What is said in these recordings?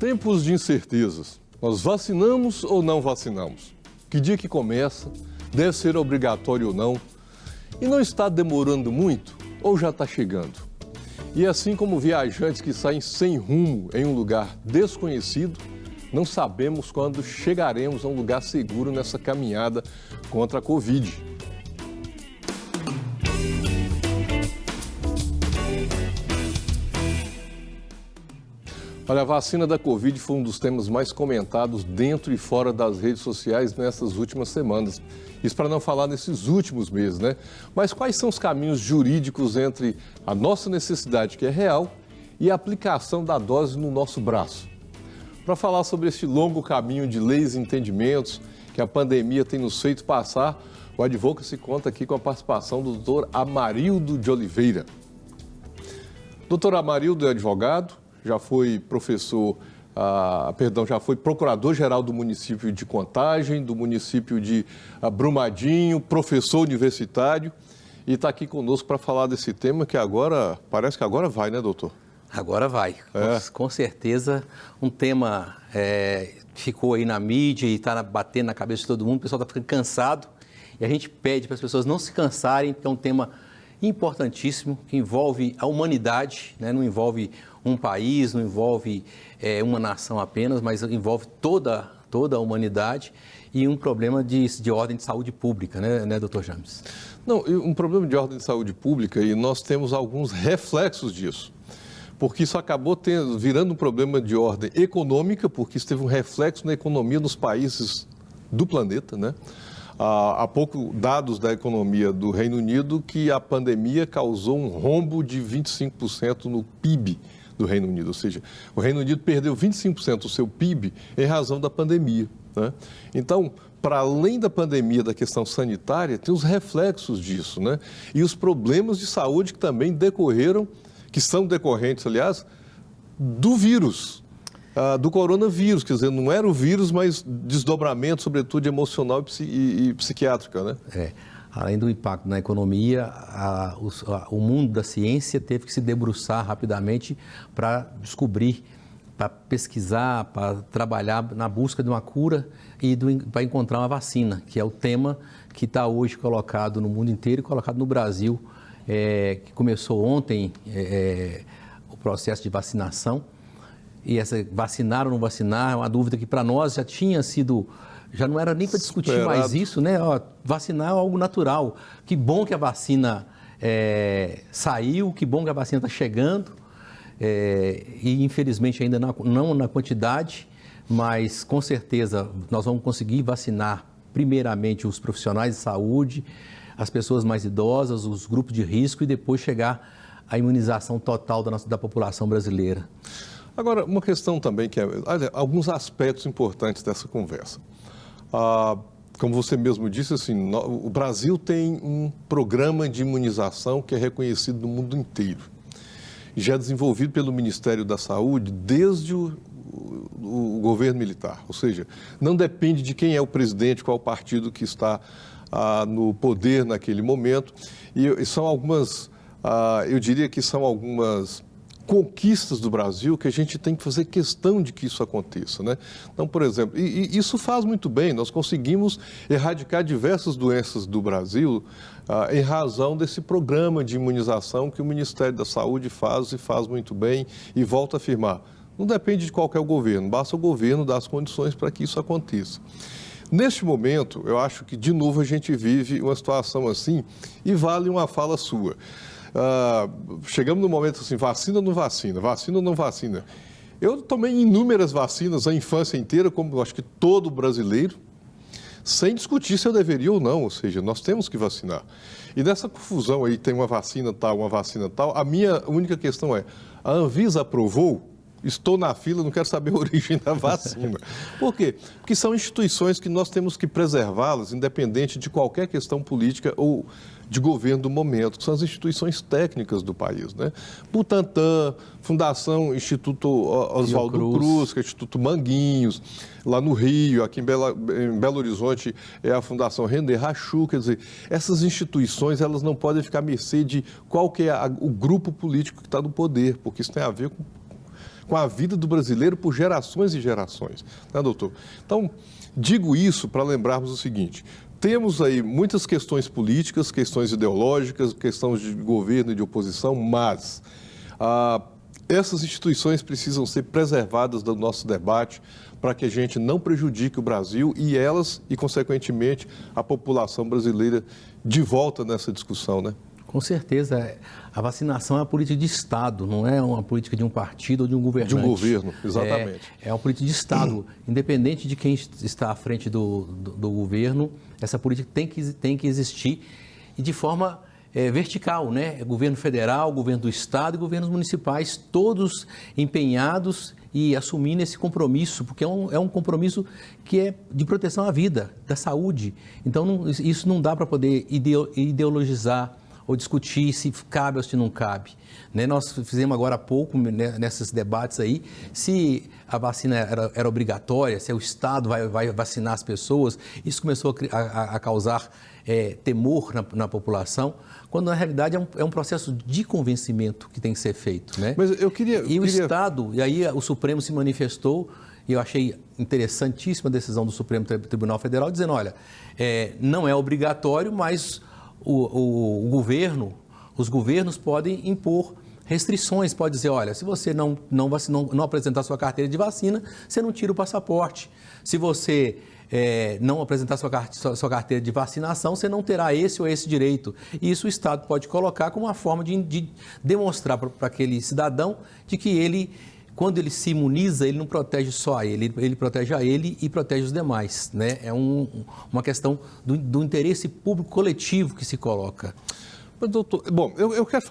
Tempos de incertezas. Nós vacinamos ou não vacinamos? Que dia que começa? Deve ser obrigatório ou não? E não está demorando muito ou já está chegando? E assim como viajantes que saem sem rumo em um lugar desconhecido, não sabemos quando chegaremos a um lugar seguro nessa caminhada contra a Covid. Olha, a vacina da Covid foi um dos temas mais comentados dentro e fora das redes sociais nessas últimas semanas. Isso para não falar nesses últimos meses, né? Mas quais são os caminhos jurídicos entre a nossa necessidade, que é real, e a aplicação da dose no nosso braço? Para falar sobre esse longo caminho de leis e entendimentos que a pandemia tem nos feito passar, o Advocacy conta aqui com a participação do Dr. Amarildo de Oliveira. Dr. Amarildo é advogado, já foi já foi procurador-geral do município de Contagem, do município de Brumadinho, professor universitário e está aqui conosco para falar desse tema que agora, parece que agora vai, né, doutor? Agora vai, com certeza um tema ficou aí na mídia e está batendo na cabeça de todo mundo, o pessoal está ficando cansado e a gente pede para as pessoas não se cansarem, porque é um tema importantíssimo que envolve a humanidade, né? Não envolve um país, não envolve uma nação apenas, mas envolve toda a humanidade e um problema de ordem de saúde pública, né, doutor James? Não, um problema de ordem de saúde pública e nós temos alguns reflexos disso, porque isso acabou virando um problema de ordem econômica, porque isso teve um reflexo na economia dos países do planeta, né? Há pouco dados da economia do Reino Unido que a pandemia causou um rombo de 25% no PIB do Reino Unido, ou seja, o Reino Unido perdeu 25% do seu PIB em razão da pandemia, né? Então, para além da pandemia, da questão sanitária, tem os reflexos disso, né? E os problemas de saúde que também decorreram, que são decorrentes, aliás, do vírus, do coronavírus, quer dizer, não era o vírus, mas desdobramento, sobretudo emocional e psiquiátrica, né? Além do impacto na economia, o mundo da ciência teve que se debruçar rapidamente para descobrir, para pesquisar, para trabalhar na busca de uma cura e para encontrar uma vacina, que é o tema que está hoje colocado no mundo inteiro e colocado no Brasil, que começou ontem o processo de vacinação. E vacinar ou não vacinar é uma dúvida que para nós já tinha sido, já não era nem para discutir mais isso, né? Vacinar é algo natural. Que bom que a vacina saiu, que bom que a vacina está chegando, e infelizmente ainda não na quantidade, mas com certeza nós vamos conseguir vacinar primeiramente os profissionais de saúde, as pessoas mais idosas, os grupos de risco e depois chegar à imunização total da população brasileira. Agora, uma questão também que alguns aspectos importantes dessa conversa. Como você mesmo disse, assim, o Brasil tem um programa de imunização que é reconhecido no mundo inteiro. Já desenvolvido pelo Ministério da Saúde desde o governo militar. Ou seja, não depende de quem é o presidente, qual partido que está no poder naquele momento. E são algumas, eu diria que são algumas conquistas do Brasil que a gente tem que fazer questão de que isso aconteça, né? Então, por exemplo, e isso faz muito bem, nós conseguimos erradicar diversas doenças do Brasil em razão desse programa de imunização que o Ministério da Saúde faz e faz muito bem e volta a afirmar. Não depende de qualquer governo, basta o governo dar as condições para que isso aconteça. Neste momento, eu acho que, de novo, a gente vive uma situação assim e vale uma fala sua. Chegamos no momento assim, vacina ou não vacina, vacina ou não vacina. Eu tomei inúmeras vacinas a infância inteira, como acho que todo brasileiro, sem discutir se eu deveria ou não, ou seja, nós temos que vacinar. E nessa confusão aí, tem uma vacina tal, a minha única questão é, a Anvisa aprovou? Estou na fila, não quero saber a origem da vacina. Por quê? Porque são instituições que nós temos que preservá-las, independente de qualquer questão política ou de governo do momento, que são as instituições técnicas do país, né? Butantan, Fundação Instituto Oswaldo Cruz, que é o Instituto Manguinhos, lá no Rio, aqui em Belo Horizonte é a Fundação René Rachou, quer dizer, essas instituições elas não podem ficar à mercê de qual que é o grupo político que está no poder, porque isso tem a ver com com a vida do brasileiro por gerações e gerações, né, doutor? Então, digo isso para lembrarmos o seguinte: temos aí muitas questões políticas, questões ideológicas, questões de governo e de oposição, mas essas instituições precisam ser preservadas do nosso debate para que a gente não prejudique o Brasil e elas, e consequentemente, a população brasileira de volta nessa discussão, né? Com certeza, a vacinação é uma política de Estado, não é uma política de um partido ou de um governante. De um governo, exatamente. É uma política de Estado. Independente de quem está à frente do governo, essa política tem que existir e de forma vertical, né? Governo federal, governo do Estado e governos municipais, todos empenhados e assumindo esse compromisso, porque é um compromisso que é de proteção à vida, da saúde. Então, isso não dá para poder ideologizar ou discutir se cabe ou se não cabe. Né? Nós fizemos agora há pouco, nesses debates aí, se a vacina era obrigatória, se o Estado vai vacinar as pessoas. Isso começou a causar temor na população, quando na realidade é um processo de convencimento que tem que ser feito. Né? Mas eu queria... o Estado, e aí o Supremo se manifestou, e eu achei interessantíssima a decisão do Supremo Tribunal Federal, dizendo, olha, não é obrigatório, mas os governos podem impor restrições, pode dizer, olha, se você não apresentar sua carteira de vacina, você não tira o passaporte. Se você não apresentar sua carteira de vacinação, você não terá esse ou esse direito. E isso o Estado pode colocar como uma forma de demonstrar para aquele cidadão de que ele, quando ele se imuniza, ele não protege só a ele, ele protege a ele e protege os demais. Né? É uma questão do interesse público coletivo que se coloca. Mas, doutor, bom, eu quero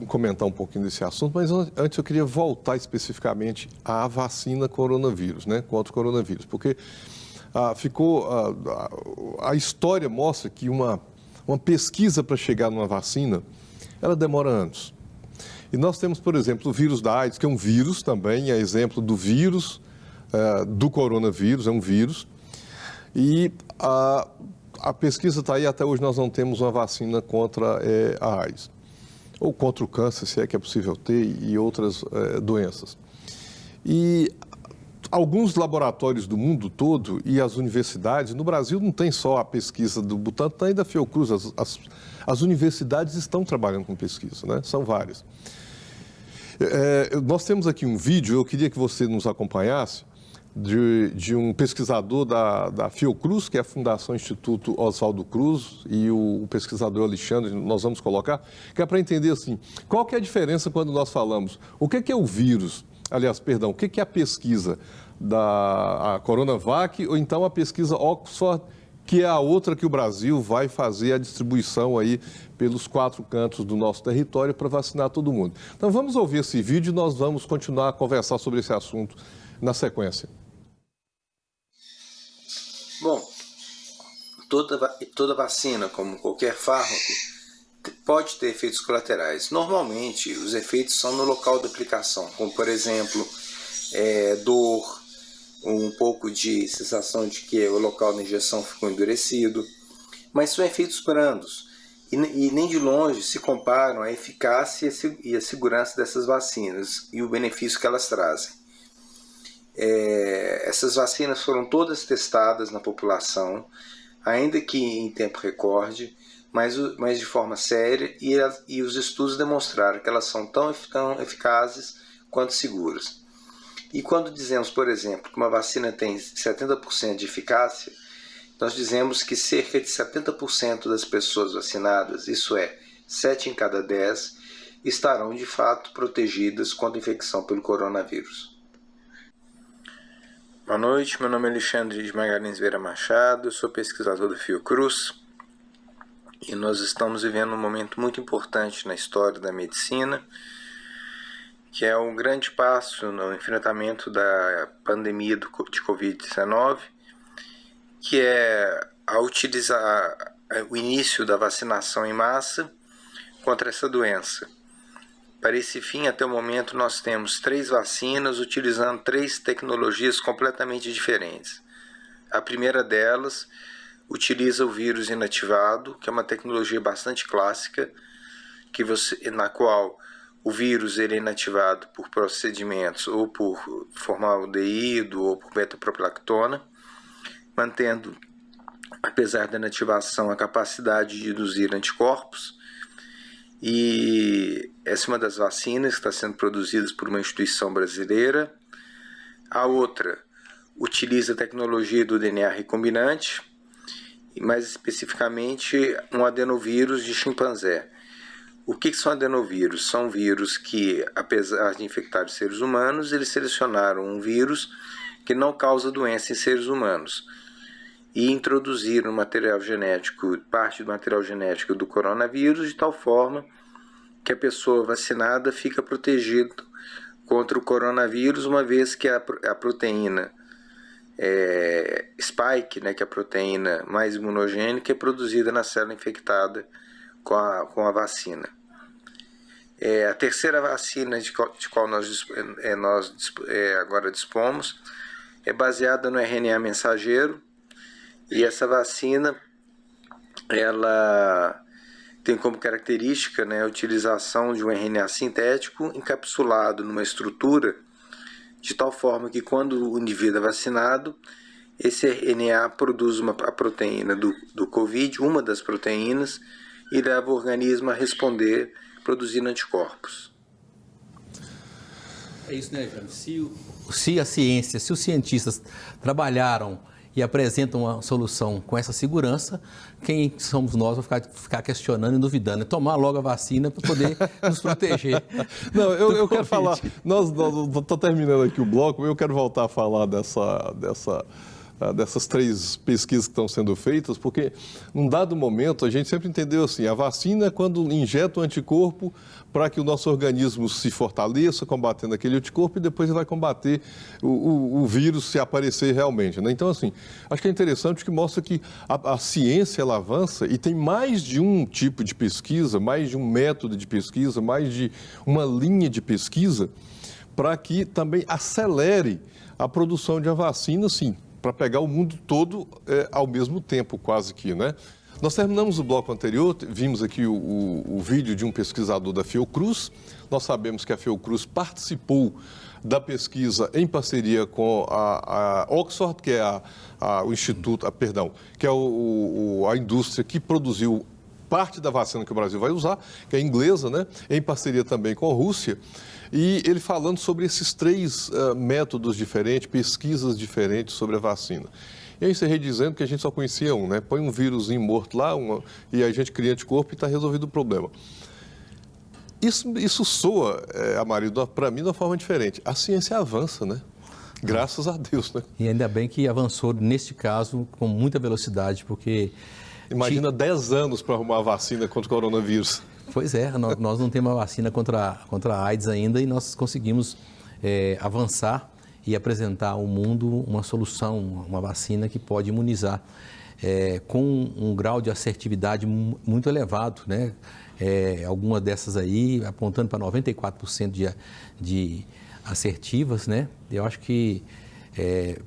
comentar um pouquinho desse assunto, mas antes eu queria voltar especificamente à vacina coronavírus, né, contra o coronavírus, porque a história mostra que uma pesquisa para chegar numa vacina, ela demora anos. E nós temos, por exemplo, o vírus da AIDS, que é um vírus também, é exemplo do vírus, do coronavírus, é um vírus, e a pesquisa está aí, até hoje nós não temos uma vacina contra a AIDS, ou contra o câncer, se é que é possível ter, e outras doenças. E alguns laboratórios do mundo todo e as universidades, no Brasil não tem só a pesquisa do Butantan e da Fiocruz, as universidades estão trabalhando com pesquisa, né? São várias. Nós temos aqui um vídeo, eu queria que você nos acompanhasse, de um pesquisador da Fiocruz, que é a Fundação Instituto Oswaldo Cruz, e o pesquisador Alexandre, nós vamos colocar, que é para entender assim, qual que é a diferença quando nós falamos, o que é o vírus, aliás, perdão, o que é a pesquisa da Coronavac, ou então a pesquisa Oxford, que é a outra que o Brasil vai fazer a distribuição aí pelos 4 cantos do nosso território para vacinar todo mundo. Então vamos ouvir esse vídeo e nós vamos continuar a conversar sobre esse assunto na sequência. Bom, toda vacina, como qualquer fármaco, pode ter efeitos colaterais. Normalmente, os efeitos são no local da aplicação, como, por exemplo, dor, um pouco de sensação de que o local da injeção ficou endurecido, mas são efeitos brandos e nem de longe se comparam à eficácia e a segurança dessas vacinas e o benefício que elas trazem. Essas vacinas foram todas testadas na população, ainda que em tempo recorde, mas de forma séria, e os estudos demonstraram que elas são tão eficazes quanto seguras. E quando dizemos, por exemplo, que uma vacina tem 70% de eficácia, nós dizemos que cerca de 70% das pessoas vacinadas, isso é, 7 em cada 10, estarão de fato protegidas contra a infecção pelo coronavírus. Boa noite, meu nome é Alexandre de Magalhães Vieira Machado, eu sou pesquisador do Fiocruz e nós estamos vivendo um momento muito importante na história da medicina, que é um grande passo no enfrentamento da pandemia de Covid-19, que é a utilizar o início da vacinação em massa contra essa doença. Para esse fim, até o momento, nós temos 3 vacinas utilizando 3 tecnologias completamente diferentes. A primeira delas utiliza o vírus inativado, que é uma tecnologia bastante clássica, na qual o vírus ele é inativado por procedimentos ou por formaldeído ou por beta-propilactona, mantendo, apesar da inativação, a capacidade de induzir anticorpos. E essa é uma das vacinas que está sendo produzidas por uma instituição brasileira. A outra utiliza a tecnologia do DNA recombinante, mais especificamente um adenovírus de chimpanzé. O que são adenovírus? São vírus que, apesar de infectar os seres humanos, eles selecionaram um vírus que não causa doença em seres humanos e introduziram parte do material genético do coronavírus de tal forma que a pessoa vacinada fica protegida contra o coronavírus, uma vez que a proteína spike, né, que é a proteína mais imunogênica, é produzida na célula infectada com a vacina. A terceira vacina de qual nós agora dispomos é baseada no RNA mensageiro, e essa vacina ela tem como característica, né, a utilização de um RNA sintético encapsulado numa estrutura de tal forma que quando o indivíduo é vacinado, esse RNA produz a proteína do COVID, uma das proteínas, e leva o organismo a responder produzindo anticorpos. É isso, né, Jaime? Se a ciência, se os cientistas trabalharam e apresentam uma solução com essa segurança, quem somos nós vai ficar questionando e duvidando? É tomar logo a vacina para poder nos proteger. Não, eu quero falar, estou terminando aqui o bloco, eu quero voltar a falar dessas 3 pesquisas que estão sendo feitas, porque num dado momento a gente sempre entendeu assim, a vacina é quando injeta o anticorpo para que o nosso organismo se fortaleça, combatendo aquele anticorpo, e depois ele vai combater o vírus se aparecer realmente, né? Então, assim, acho que é interessante que mostra que a ciência ela avança e tem mais de um tipo de pesquisa, mais de um método de pesquisa, mais de uma linha de pesquisa, para que também acelere a produção de uma vacina, sim, para pegar o mundo todo ao mesmo tempo, quase que, né? Nós terminamos o bloco anterior, vimos aqui o vídeo de um pesquisador da Fiocruz. Nós sabemos que a Fiocruz participou da pesquisa em parceria com a Oxford, que é o instituto, que é a indústria que produziu parte da vacina que o Brasil vai usar, que é inglesa, né? Em parceria também com a Rússia. E ele falando sobre esses 3 métodos diferentes, pesquisas diferentes sobre a vacina. E eu encerrei dizendo que a gente só conhecia um, né? Põe um vírusinho morto lá e a gente cria anticorpo e está resolvido o problema. Isso soa, Amarildo, para mim de uma forma diferente. A ciência avança, né? Graças a Deus, né? E ainda bem que avançou, neste caso, com muita velocidade, porque... Imagina 10 anos para arrumar a vacina contra o coronavírus. Pois é, nós não temos uma vacina contra a AIDS ainda e nós conseguimos avançar e apresentar ao mundo uma solução, uma vacina que pode imunizar com um grau de assertividade muito elevado, né? Algumas dessas aí apontando para 94% de assertivas, né? Eu acho que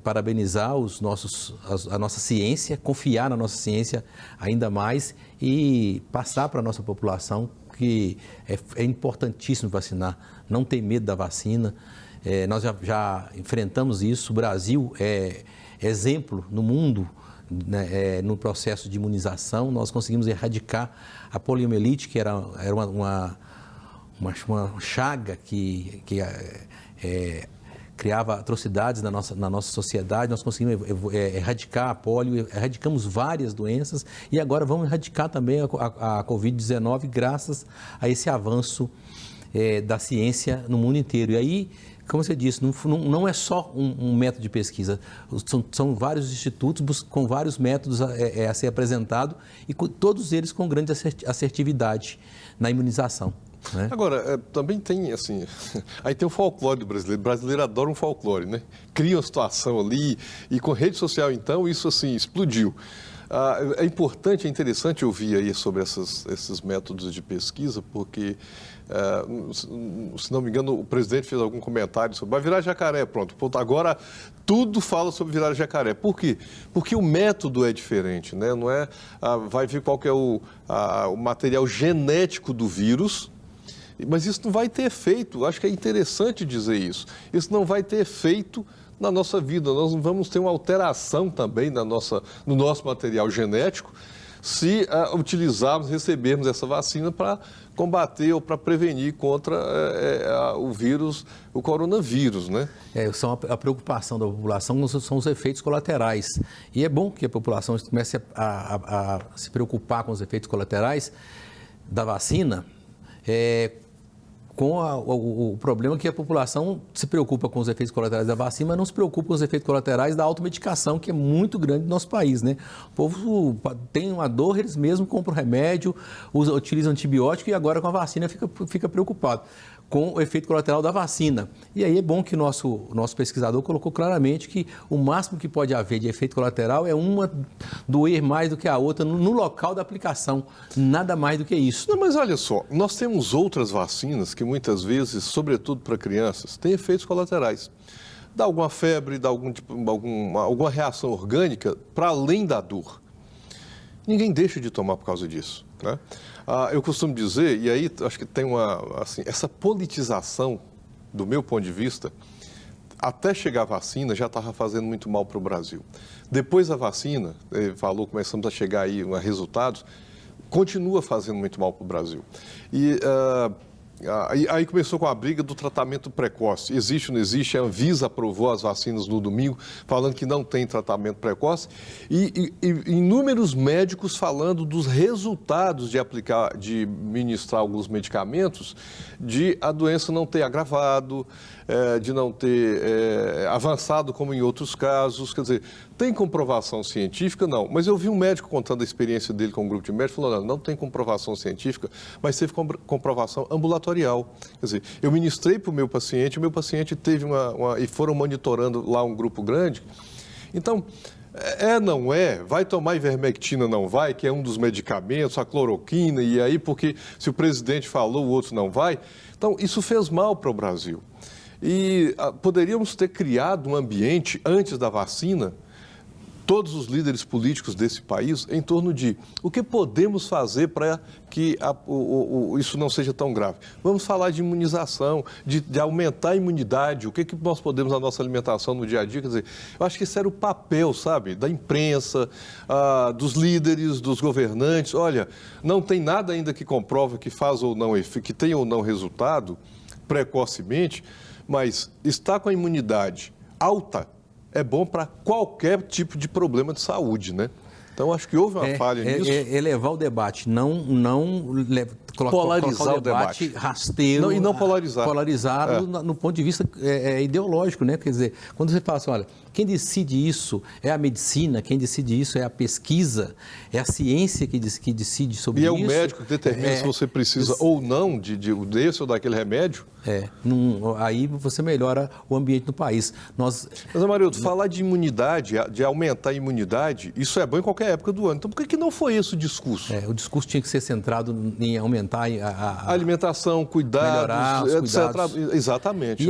parabenizar a nossa ciência, confiar na nossa ciência ainda mais e passar para a nossa população que é importantíssimo vacinar, não ter medo da vacina. Nós já enfrentamos isso, o Brasil é exemplo no mundo, né, no processo de imunização. Nós conseguimos erradicar a poliomielite, que era uma chaga que criava atrocidades na nossa sociedade. Nós conseguimos erradicar a polio, erradicamos várias doenças e agora vamos erradicar também a Covid-19 graças a esse avanço da ciência no mundo inteiro. E aí, como você disse, não é só um método de pesquisa, são vários institutos com vários métodos a ser apresentado e todos eles com grande assertividade na imunização. Né? Agora, também tem, assim, aí tem o folclore do brasileiro. O brasileiro adora um folclore, né? Cria uma situação ali e com rede social, então, isso, assim, explodiu. É importante, é interessante ouvir aí sobre esses métodos de pesquisa, porque, se não me engano, o presidente fez algum comentário sobre vai virar jacaré, pronto. Agora, tudo fala sobre virar jacaré. Por quê? Porque o método é diferente, né? Não é, vai ver qual que é o material genético do vírus, Mas isso não vai ter efeito, acho que é interessante dizer isso. Isso não vai ter efeito na nossa vida, nós não vamos ter uma alteração também no nosso material genético se recebermos essa vacina para combater ou para prevenir contra o vírus, o coronavírus, né? A preocupação da população são os efeitos colaterais. E é bom que a população comece a se preocupar com os efeitos colaterais da vacina, com o problema que a população se preocupa com os efeitos colaterais da vacina, mas não se preocupa com os efeitos colaterais da automedicação, que é muito grande no nosso país, né? O povo tem uma dor, eles mesmos compram remédio, utilizam antibiótico e agora com a vacina fica preocupado com o efeito colateral da vacina. E aí é bom que o nosso pesquisador colocou claramente que o máximo que pode haver de efeito colateral é uma doer mais do que a outra no local da aplicação, nada mais do que isso. Não, mas olha só, nós temos outras vacinas que muitas vezes, sobretudo para crianças, têm efeitos colaterais. Dá alguma febre, dá alguma reação orgânica para além da dor. Ninguém deixa de tomar por causa disso, né? Eu costumo dizer, e aí acho que tem essa politização, do meu ponto de vista, até chegar a vacina já estava fazendo muito mal para o Brasil. Depois da vacina, começamos a chegar aí a resultados, continua fazendo muito mal para o Brasil. Aí começou com a briga do tratamento precoce. Existe ou não existe? A Anvisa aprovou as vacinas no domingo, falando que não tem tratamento precoce. E inúmeros médicos falando dos resultados de ministrar alguns medicamentos, de a doença não ter agravado, de não ter avançado como em outros casos. Quer dizer, tem comprovação científica? Não. Mas eu vi um médico contando a experiência dele com um grupo de médicos, falando, não tem comprovação científica, mas teve comprovação ambulatorial. Quer dizer, eu ministrei para o meu paciente teve e foram monitorando lá um grupo grande. Então, não é, vai tomar ivermectina, não vai, que é um dos medicamentos, a cloroquina, e aí porque se o presidente falou, o outro não vai. Então, isso fez mal para o Brasil. E poderíamos ter criado um ambiente antes da vacina, todos os líderes políticos desse país, em torno de o que podemos fazer para que isso não seja tão grave. Vamos falar de imunização, de aumentar a imunidade, o que nós podemos na nossa alimentação no dia a dia. Quer dizer, eu acho que esse era o papel, sabe, da imprensa, dos líderes, dos governantes. Olha, não tem nada ainda que comprova que faz ou não, que tem ou não resultado precocemente, mas estar com a imunidade alta é bom para qualquer tipo de problema de saúde, né? Então, acho que houve uma falha nisso. Elevar o debate, não polarizar colocar o debate rasteiro. E não polarizar. Polarizado no ponto de vista ideológico, né? Quer dizer, quando você fala assim, olha, quem decide isso é a medicina, quem decide isso é a pesquisa, é a ciência que decide sobre isso. E é o médico que determina se você precisa ou não desse ou daquele remédio. Aí você melhora o ambiente no país. Mas, Amarildo, falar de imunidade, de aumentar a imunidade, isso é bom em qualquer época do ano. Então, por que não foi esse o discurso? O discurso tinha que ser centrado em aumentar a alimentação, cuidados, etc. Exatamente.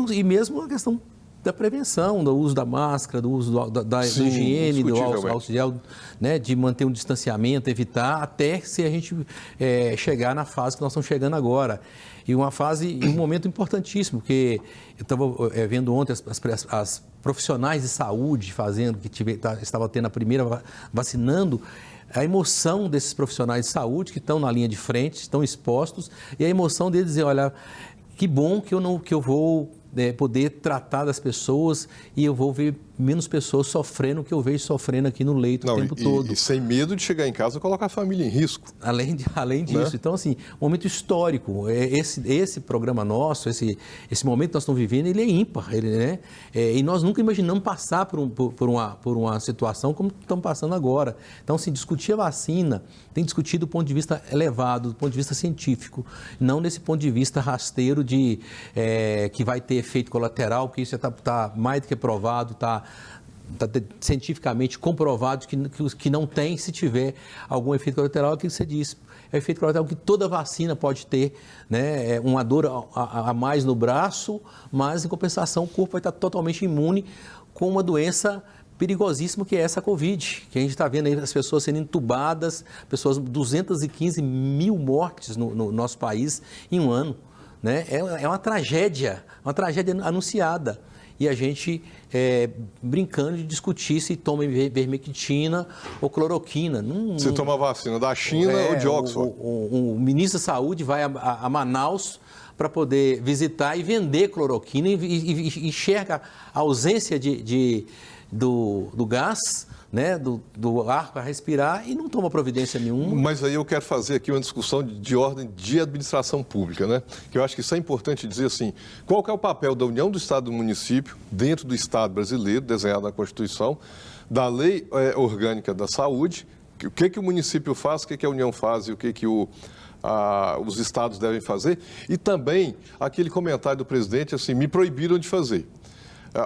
E mesmo a questão da prevenção, do uso da máscara, do uso da higiene, do álcool gel, né, de manter um distanciamento, evitar, até se a gente chegar na fase que nós estamos chegando agora. E um momento importantíssimo, porque eu estava vendo ontem as profissionais de saúde estavam tendo a primeira vacinando, a emoção desses profissionais de saúde que estão na linha de frente, estão expostos, e a emoção deles dizer, olha, que bom que eu vou poder tratar das pessoas e eu vou ver menos pessoas sofrendo o que eu vejo sofrendo aqui no leito o tempo todo. E sem medo de chegar em casa e colocar a família em risco. Além disso. Né? Então, assim, um momento histórico. Esse programa nosso, esse momento que nós estamos vivendo, ele é ímpar. Né? E nós nunca imaginamos passar por uma situação como estamos passando agora. Então, assim, discutir a vacina tem que discutir do ponto de vista elevado, do ponto de vista científico, não desse ponto de vista rasteiro de que vai ter efeito colateral, porque isso já está mais do que provado, está cientificamente comprovado que não tem, se tiver algum efeito colateral, é o que você disse. É o efeito colateral que toda vacina pode ter, né? Uma dor a mais no braço, mas em compensação o corpo vai estar totalmente imune com uma doença perigosíssimo que é essa Covid, que a gente está vendo aí as pessoas sendo entubadas, 215 mil mortes no nosso país em um ano, né? É uma tragédia anunciada. E a gente brincando de discutir se toma ivermectina ou cloroquina. Se toma a vacina da China ou de Oxford. O ministro da Saúde vai a Manaus para poder visitar e vender cloroquina e enxerga a ausência do gás, né, do ar para respirar e não toma providência nenhuma. Mas aí eu quero fazer aqui uma discussão de ordem de administração pública, né? Que eu acho que isso é importante dizer assim, qual que é o papel da União, do Estado e do município dentro do Estado brasileiro, desenhado na Constituição, da Lei Orgânica da Saúde, o que o município faz, o que a União faz e o que os estados devem fazer, e também aquele comentário do presidente assim, me proibiram de fazer.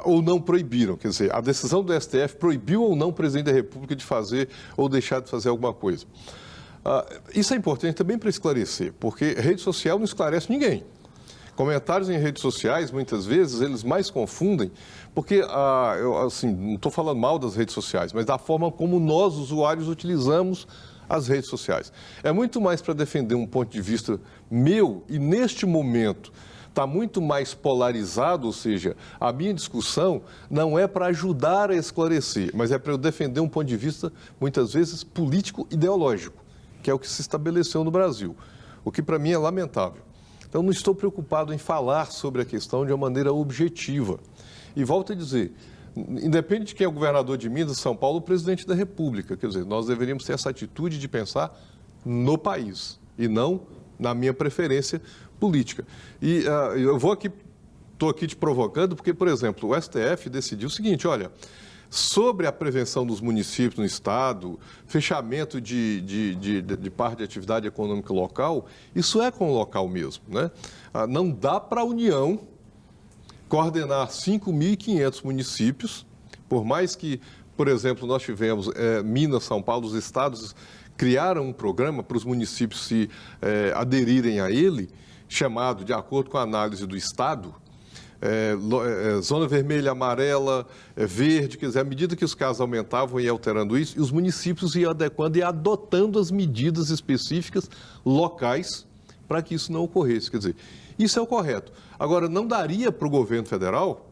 Ou não proibiram, quer dizer, a decisão do STF proibiu ou não o presidente da República de fazer ou deixar de fazer alguma coisa. Isso é importante também para esclarecer, porque rede social não esclarece ninguém. Comentários em redes sociais, muitas vezes, eles mais confundem, porque, eu assim, não estou falando mal das redes sociais, mas da forma como nós, usuários, utilizamos as redes sociais. É muito mais para defender um ponto de vista meu e, neste momento, está muito mais polarizado, ou seja, a minha discussão não é para ajudar a esclarecer, mas é para eu defender um ponto de vista, muitas vezes, político-ideológico, que é o que se estabeleceu no Brasil, o que para mim é lamentável. Então, não estou preocupado em falar sobre a questão de uma maneira objetiva. E volto a dizer, independente de quem é o governador de Minas, São Paulo, o presidente da República, quer dizer, nós deveríamos ter essa atitude de pensar no país e não na minha preferência política. E eu estou aqui te provocando porque, por exemplo, o STF decidiu o seguinte, olha, sobre a prevenção dos municípios no estado, fechamento de parte de atividade econômica local, isso é com o local mesmo, né? Não dá para a União coordenar 5.500 municípios, por mais que, por exemplo, nós tivemos Minas, São Paulo, os estados criaram um programa para os municípios se aderirem a ele, chamado, de acordo com a análise do Estado, zona vermelha, amarela, verde, quer dizer, à medida que os casos aumentavam e alterando isso, e os municípios iam adequando e adotando as medidas específicas locais para que isso não ocorresse. Quer dizer, isso é o correto. Agora, não daria para o governo federal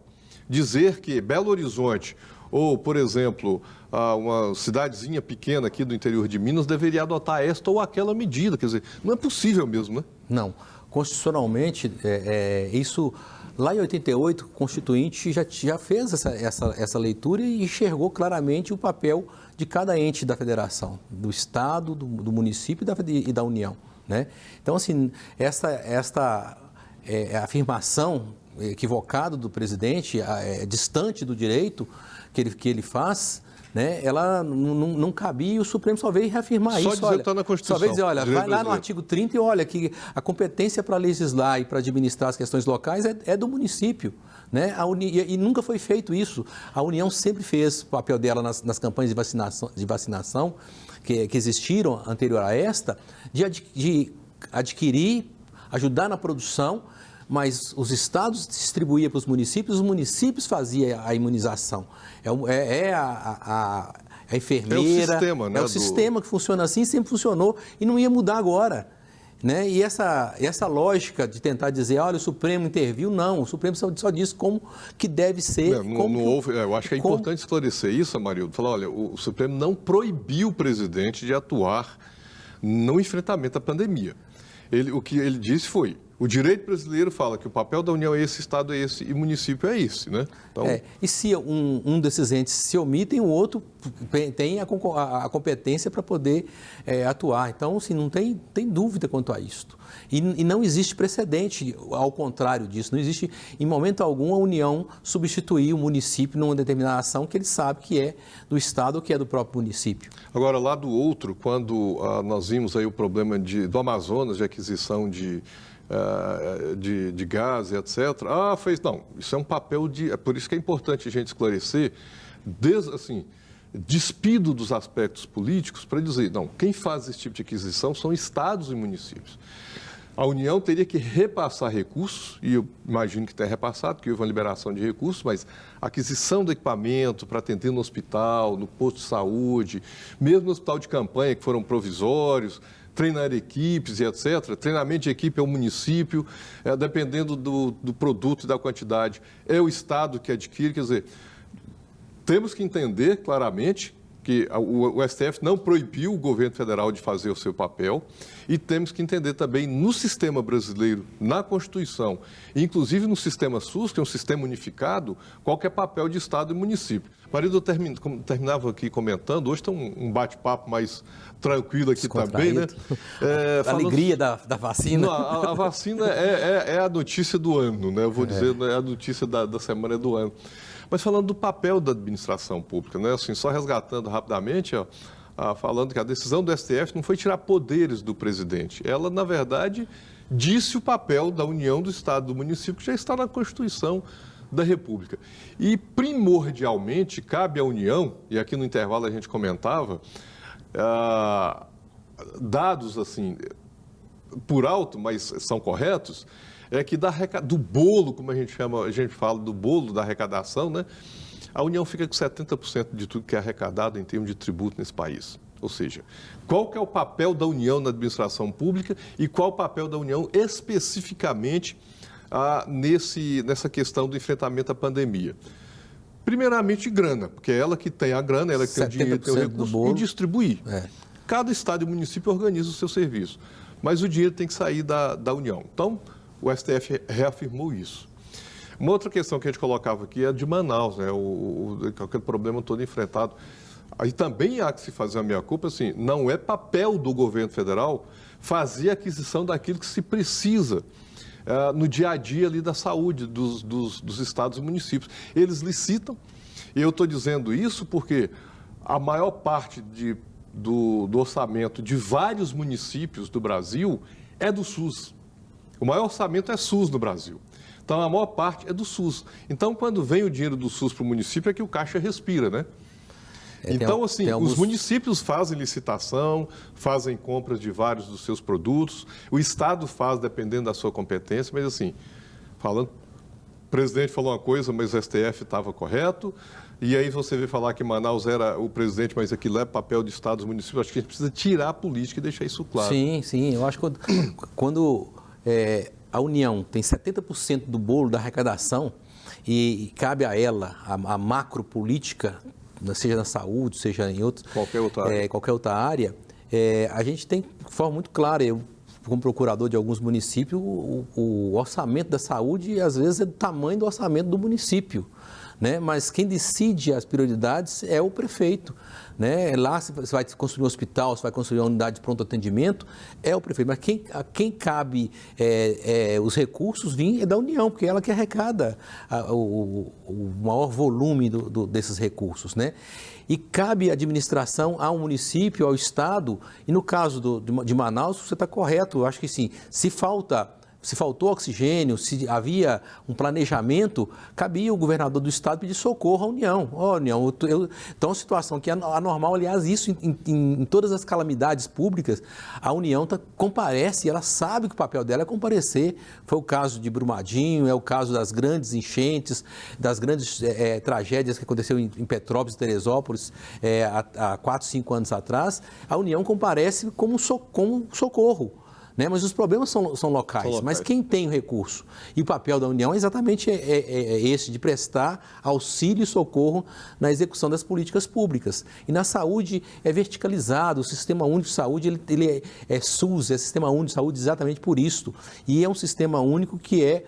dizer que Belo Horizonte ou, por exemplo, uma cidadezinha pequena aqui do interior de Minas deveria adotar esta ou aquela medida. Quer dizer, não é possível mesmo, né? Não. Constitucionalmente, isso, lá em 88, o Constituinte já fez essa leitura e enxergou claramente o papel de cada ente da federação, do Estado, do município e da União, né? Então, assim, esta afirmação equivocada do presidente, distante do direito que ele faz, né, ela não cabia e o Supremo só veio reafirmar isso. Só dizer que está na Constituição. Só veio dizer, olha, vai lá no artigo 30 e olha que a competência para legislar e para administrar as questões locais é do município, né? E nunca foi feito isso. A União sempre fez o papel dela nas campanhas de vacinação que existiram anterior a esta, de adquirir, ajudar na produção, mas os estados distribuíam para os municípios faziam a imunização. A enfermeira... É o sistema, né? É o sistema que funciona assim, sempre funcionou e não ia mudar agora, né? E essa lógica de tentar dizer, olha, o Supremo interviu, não, o Supremo só disse como que deve ser. Eu acho que é importante esclarecer isso, Amarildo, falar, olha, o Supremo não proibiu o presidente de atuar no enfrentamento à pandemia. O que ele disse foi, o direito brasileiro fala que o papel da União é esse, Estado é esse e município é esse, né? Então... E se um desses entes se omitem, o outro tem a competência para poder atuar. Então, assim, não tem dúvida quanto a isto. E não existe precedente ao contrário disso. Não existe, em momento algum, a União substituir o município numa determinada ação que ele sabe que é do Estado ou que é do próprio município. Agora, lá do outro, quando nós vimos aí o problema do Amazonas, de aquisição de gás e etc. Não, isso é um papel é por isso que é importante a gente esclarecer, despido dos aspectos políticos, para dizer, não, quem faz esse tipo de aquisição são estados e municípios. A União teria que repassar recursos, e eu imagino que tenha repassado, que houve uma liberação de recursos, mas aquisição de equipamento para atender no hospital, no posto de saúde, mesmo no hospital de campanha, que foram provisórios, treinar equipes e etc. Treinamento de equipe é o município, dependendo do produto e da quantidade, é o Estado que adquire. Quer dizer, temos que entender claramente que o STF não proibiu o governo federal de fazer o seu papel e temos que entender também no sistema brasileiro, na Constituição, inclusive no sistema SUS, que é um sistema unificado, qual que é o papel de Estado e município. Marido, eu terminava aqui comentando, hoje está um bate-papo mais tranquilo aqui também, né? A alegria da vacina. Não, a vacina é a notícia do ano, né? Eu vou dizer, é a notícia da semana do ano. Mas falando do papel da administração pública, né? Assim, só resgatando rapidamente, falando que a decisão do STF não foi tirar poderes do presidente. Ela, na verdade, disse o papel da União, do Estado, do município, que já está na Constituição da República. E, primordialmente, cabe à União, e aqui no intervalo a gente comentava, dados assim, por alto, mas são corretos, é que do bolo, como a gente fala do bolo da arrecadação, né? A União fica com 70% de tudo que é arrecadado em termos de tributo nesse país. Ou seja, qual que é o papel da União na administração pública e qual o papel da União especificamente nessa questão do enfrentamento à pandemia? Primeiramente, grana, porque é ela que tem a grana, ela que tem o dinheiro, tem o recurso, e distribuir. Cada estado e município organiza o seu serviço, mas o dinheiro tem que sair da União. Então, o STF reafirmou isso. Uma outra questão que a gente colocava aqui é a de Manaus, né? Aquele problema todo enfrentado. Aí também há que se fazer a meia-culpa, assim, não é papel do governo federal fazer a aquisição daquilo que se precisa no dia a dia ali da saúde dos estados e municípios. Eles licitam, e eu estou dizendo isso porque a maior parte do orçamento de vários municípios do Brasil é do SUS. O maior orçamento é SUS no Brasil. Então, a maior parte é do SUS. Então, quando vem o dinheiro do SUS para o município, é que o caixa respira, né? Então, assim, os municípios fazem licitação, fazem compras de vários dos seus produtos, o Estado faz dependendo da sua competência, mas assim, o presidente falou uma coisa, mas o STF estava correto, e aí você vê falar que Manaus era o presidente, mas aquilo é papel de Estados e municípios. Acho que a gente precisa tirar a política e deixar isso claro. Sim, sim. Eu acho que quando a União tem 70% do bolo da arrecadação e cabe a ela a macro política, seja na saúde, seja em qualquer outra área, a gente tem de forma muito clara, eu como procurador de alguns municípios, o orçamento da saúde às vezes é do tamanho do orçamento do município, né? Mas quem decide as prioridades é o prefeito, né? Lá você vai construir um hospital, você vai construir uma unidade de pronto atendimento, é o prefeito. Mas a quem cabe os recursos é da União, porque é ela que arrecada o maior volume desses recursos, né? E cabe a administração ao município, ao Estado, e no caso de Manaus, você está correto, eu acho que sim, se faltou oxigênio, se havia um planejamento, cabia o governador do Estado pedir socorro à União. União, então, a situação que é anormal, aliás, isso em todas as calamidades públicas, a União comparece, e ela sabe que o papel dela é comparecer. Foi o caso de Brumadinho, é o caso das grandes enchentes, das grandes tragédias que aconteceram em Petrópolis e Teresópolis há 4, 5 anos atrás. A União comparece como socorro. Né? Mas os problemas são locais. Mas quem tem o recurso? E o papel da União é exatamente esse, de prestar auxílio e socorro na execução das políticas públicas. E na saúde é verticalizado, o Sistema Único de Saúde ele é SUS, é Sistema Único de Saúde exatamente por isso. E é um sistema único que é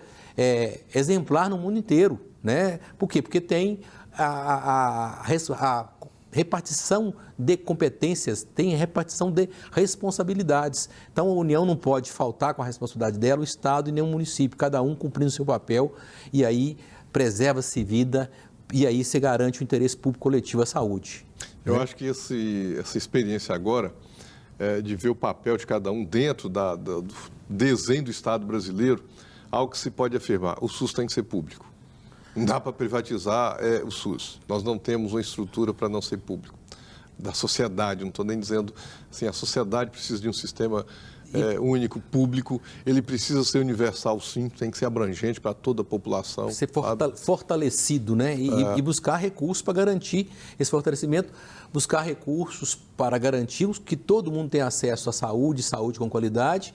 exemplar no mundo inteiro. Né? Por quê? Porque tem a repartição de competências, tem repartição de responsabilidades. Então, a União não pode faltar com a responsabilidade dela, o Estado e nem o município, cada um cumprindo o seu papel, e aí preserva-se vida, e aí se garante o interesse público coletivo à saúde. Eu acho que essa experiência agora, de ver o papel de cada um dentro do desenho do Estado brasileiro, algo que se pode afirmar, o SUS tem que ser público. Não dá para privatizar o SUS. Nós não temos uma estrutura para não ser público. Da sociedade, não estou nem dizendo assim, a sociedade precisa de um sistema único, público, ele precisa ser universal, sim, tem que ser abrangente para toda a população. Ser fortalecido, né? E buscar recursos para garantir esse fortalecimento, buscar recursos para garantir que todo mundo tenha acesso à saúde com qualidade,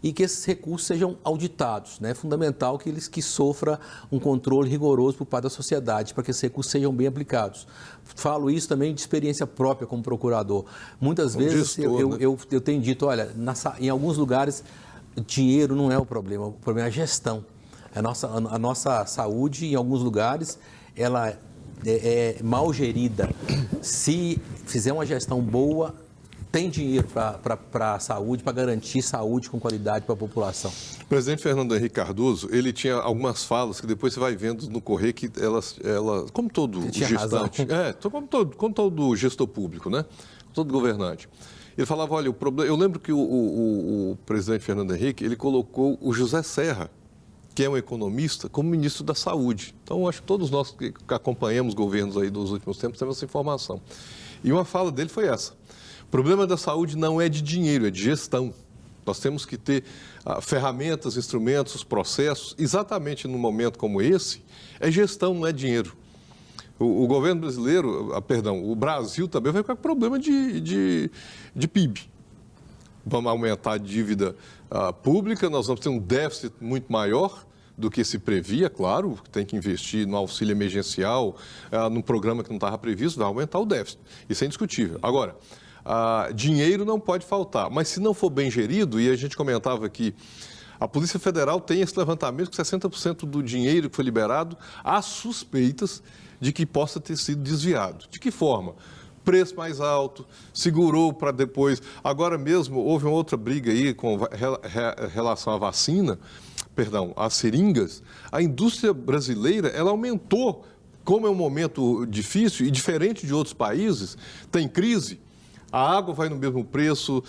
e que esses recursos sejam auditados. É fundamental que sofra um controle rigoroso por parte da sociedade, para que esses recursos sejam bem aplicados. Falo isso também de experiência própria como procurador. Muitas vezes gestor, eu tenho dito, olha, em alguns lugares, dinheiro não é o problema é a gestão. A nossa saúde, em alguns lugares, ela é mal gerida. Se fizer uma gestão boa, tem dinheiro para a saúde, para garantir saúde com qualidade para a população. O presidente Fernando Henrique Cardoso, ele tinha algumas falas que depois você vai vendo no correr que elas como todo gestante, como todo gestor público, né? Todo governante. Ele falava, olha, o problema. Eu lembro que o presidente Fernando Henrique, ele colocou o José Serra, que é um economista, como ministro da Saúde. Então, acho que todos nós que acompanhamos governos aí dos últimos tempos temos essa informação. E uma fala dele foi essa: o problema da saúde não é de dinheiro, é de gestão. Nós temos que ter ferramentas, instrumentos, processos. Exatamente num momento como esse, é gestão, não é dinheiro. O governo brasileiro, o Brasil também vai ficar com problema de PIB. Vamos aumentar a dívida pública, nós vamos ter um déficit muito maior do que se previa, claro, tem que investir no auxílio emergencial, num programa que não estava previsto, vai aumentar o déficit. Isso é indiscutível. Agora, dinheiro não pode faltar, mas se não for bem gerido, e a gente comentava aqui, a Polícia Federal tem esse levantamento que 60% do dinheiro que foi liberado, há suspeitas de que possa ter sido desviado. De que forma? Preço mais alto, segurou para depois. Agora mesmo houve uma outra briga aí com relação à vacina, às seringas. A indústria brasileira, ela aumentou. Como é um momento difícil e diferente de outros países, tem crise. A água vai no mesmo preço,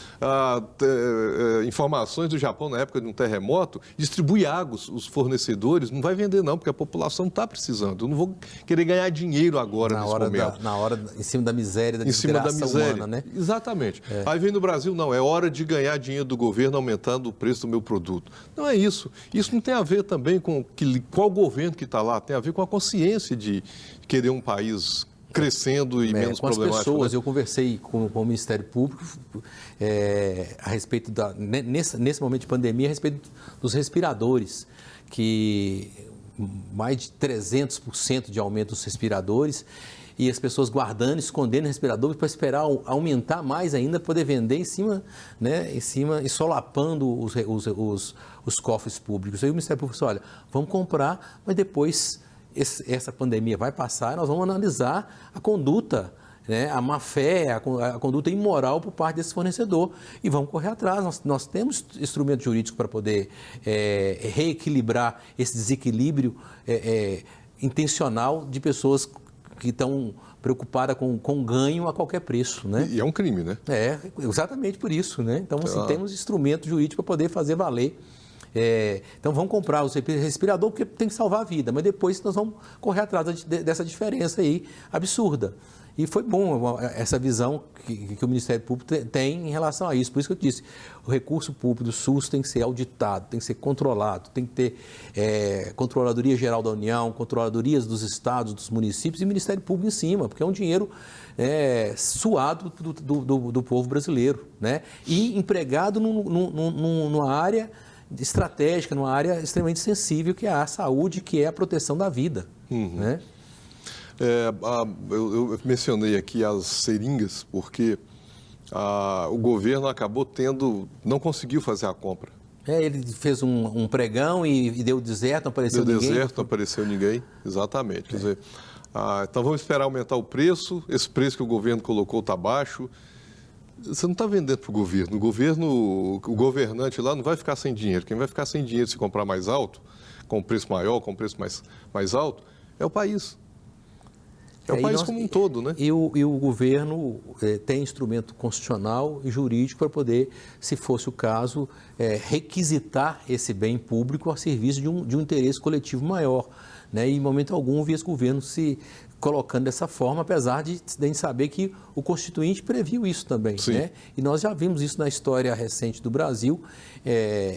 informações do Japão na época de um terremoto, distribui água, os fornecedores, não vai vender não, porque a população está precisando. Eu não vou querer ganhar dinheiro agora nesse momento. Em cima da miséria, da desgraça humana, né? Exatamente. Aí vem no Brasil, não, é hora de ganhar dinheiro do governo aumentando o preço do meu produto. Não é isso. Isso não tem a ver também com qual governo que está lá, tem a ver com a consciência de querer um país crescendo e menos com as problemático. Pessoas, eu conversei com o Ministério Público a respeito nesse momento de pandemia, a respeito dos respiradores, que mais de 300% de aumento dos respiradores, e as pessoas guardando, escondendo respiradores para esperar aumentar mais ainda, poder vender em cima e solapando os cofres públicos. Aí o Ministério Público falou, olha, vamos comprar, mas depois essa pandemia vai passar, nós vamos analisar a conduta, a má-fé, a conduta imoral por parte desse fornecedor e vamos correr atrás. Nós temos instrumentos jurídicos para poder reequilibrar esse desequilíbrio intencional de pessoas que estão preocupadas com ganho a qualquer preço. Né? E é um crime, né? Exatamente por isso. Né? Então, assim, temos instrumentos jurídicos para poder fazer valer. Então vamos comprar o respirador porque tem que salvar a vida, mas depois nós vamos correr atrás dessa diferença aí absurda. E foi bom essa visão que o Ministério Público tem em relação a isso. Por isso que eu disse, o recurso público do SUS tem que ser auditado, tem que ser controlado, tem que ter Controladoria Geral da União, controladorias dos estados, dos municípios e Ministério Público em cima, porque é um dinheiro suado do povo brasileiro, né? E empregado numa área estratégica, numa área extremamente sensível, que é a saúde, que é a proteção da vida. Né? Eu mencionei aqui as seringas, porque o governo acabou não conseguiu fazer a compra. Ele fez um pregão e deu deserto, não apareceu ninguém. Deu deserto, não apareceu ninguém, exatamente. Quer dizer, então vamos esperar aumentar o preço, esse preço que o governo colocou está baixo. Você não está vendendo para o governo. O governante lá não vai ficar sem dinheiro. Quem vai ficar sem dinheiro se comprar mais alto, com preço maior, com preço mais alto, é o país. O país como um todo, né? E o governo tem instrumento constitucional e jurídico para poder, se fosse o caso, requisitar esse bem público a serviço de um interesse coletivo maior. Né? E, em momento algum, vi esse governo se colocando dessa forma, apesar de a gente saber que o Constituinte previu isso também, né? E nós já vimos isso na história recente do Brasil,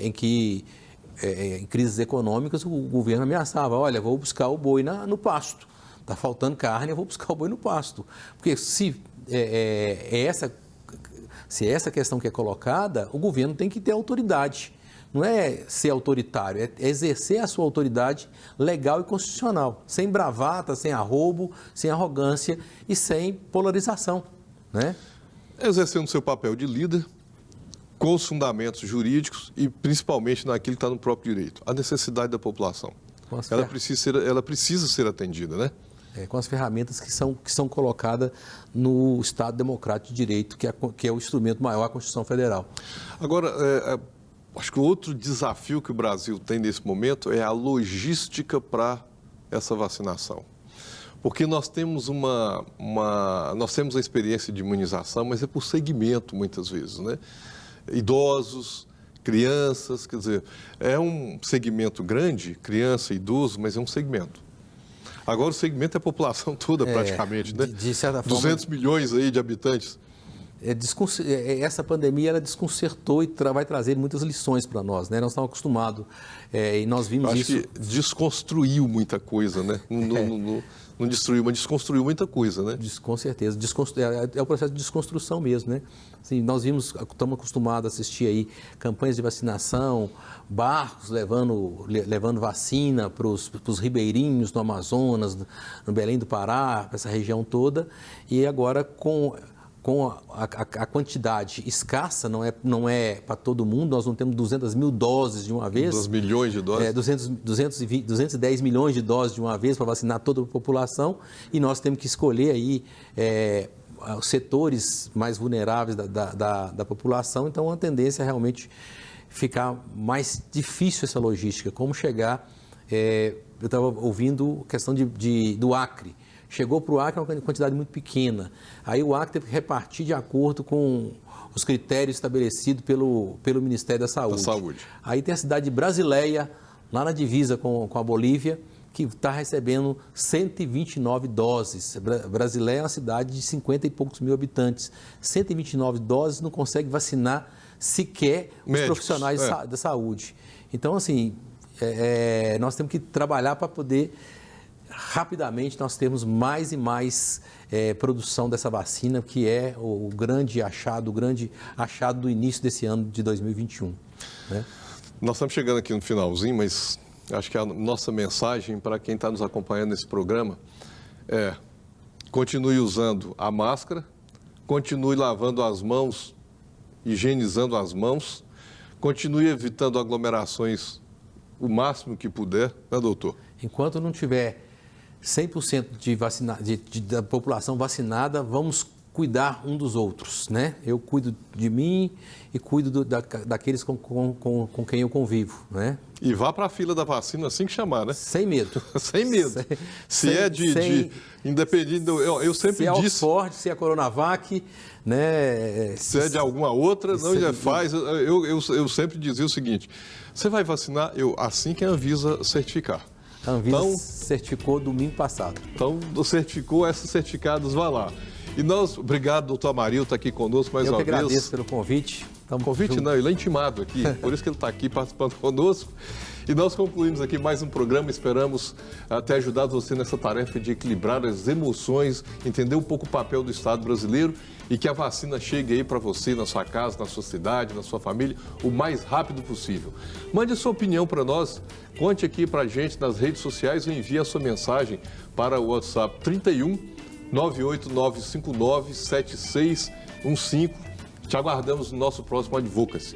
em que, em crises econômicas, o governo ameaçava, olha, vou buscar o boi no pasto, está faltando carne, eu vou buscar o boi no pasto. Porque se essa questão que é colocada, o governo tem que ter autoridade. Não é ser autoritário, é exercer a sua autoridade legal e constitucional, sem bravata, sem arrobo, sem arrogância e sem polarização, né? Exercendo seu papel de líder, com os jurídicos e principalmente naquilo que está no próprio direito, a necessidade da população. Ela precisa ser atendida, né? Com as ferramentas que são colocadas no Estado Democrático de Direito, que é o instrumento maior, a Constituição Federal. Agora, acho que outro desafio que o Brasil tem nesse momento é a logística para essa vacinação. Porque nós temos nós temos a experiência de imunização, mas é por segmento muitas vezes, né? Idosos, crianças, quer dizer, é um segmento grande, criança, idoso, mas é um segmento. Agora o segmento é a população toda praticamente, né? De certa forma, 200 milhões aí de habitantes. Essa pandemia ela desconcertou e vai trazer muitas lições para nós, né? Nós estamos acostumados e nós vimos Acho isso. que desconstruiu muita coisa, né? Não destruiu, mas desconstruiu muita coisa, né? Com certeza. É o processo de desconstrução mesmo, né? Assim, nós estamos acostumados a assistir aí campanhas de vacinação, barcos levando vacina para os ribeirinhos no Amazonas, no Belém do Pará, para essa região toda, e agora com a quantidade escassa, não é para todo mundo, nós não temos 200 mil doses de uma vez. 2 milhões de doses? 210 milhões de doses de uma vez para vacinar toda a população, e nós temos que escolher aí os setores mais vulneráveis da população, então a tendência é realmente ficar mais difícil essa logística, como chegar, eu estava ouvindo a questão do Acre. Chegou para o Acre uma quantidade muito pequena. Aí o Acre teve que repartir de acordo com os critérios estabelecidos pelo Ministério da Saúde. Aí tem a cidade de Brasileia, lá na divisa com a Bolívia, que está recebendo 129 doses. Brasileia é uma cidade de 50 e poucos mil habitantes. 129 doses não consegue vacinar sequer os médicos, profissionais da saúde. Então, assim, nós temos que trabalhar para poder... Rapidamente nós temos mais e mais produção dessa vacina, que é o grande achado do início desse ano de 2021. Né? Nós estamos chegando aqui no finalzinho, mas acho que a nossa mensagem para quem está nos acompanhando nesse programa é: continue usando a máscara, continue lavando as mãos, higienizando as mãos, continue evitando aglomerações o máximo que puder, né, doutor? Enquanto não tiver 100% da população vacinada, vamos cuidar um dos outros, né? Eu cuido de mim e cuido daqueles com quem eu convivo, né? E vá para a fila da vacina assim que chamar, né? Sem medo. Sem medo. Independente, eu sempre disse... Se é Oxford, se é a Coronavac, né? Se é de alguma outra, não já faz. Eu sempre dizia o seguinte: você vai vacinar assim que a Anvisa certificar. A Anvisa certificou domingo passado. Então, certificou, esses certificados, vai lá. E obrigado, doutor Amarildo, está aqui conosco mais uma vez. Eu que agradeço pelo convite. Não, ele é intimado aqui, por isso que ele está aqui participando conosco. E nós concluímos aqui mais um programa, esperamos ter ajudado você nessa tarefa de equilibrar as emoções, entender um pouco o papel do Estado brasileiro e que a vacina chegue aí para você, na sua casa, na sua cidade, na sua família, o mais rápido possível. Mande a sua opinião para nós, conte aqui para a gente nas redes sociais ou envie a sua mensagem para o WhatsApp 31 98959 7615. Te aguardamos no nosso próximo Advocacy.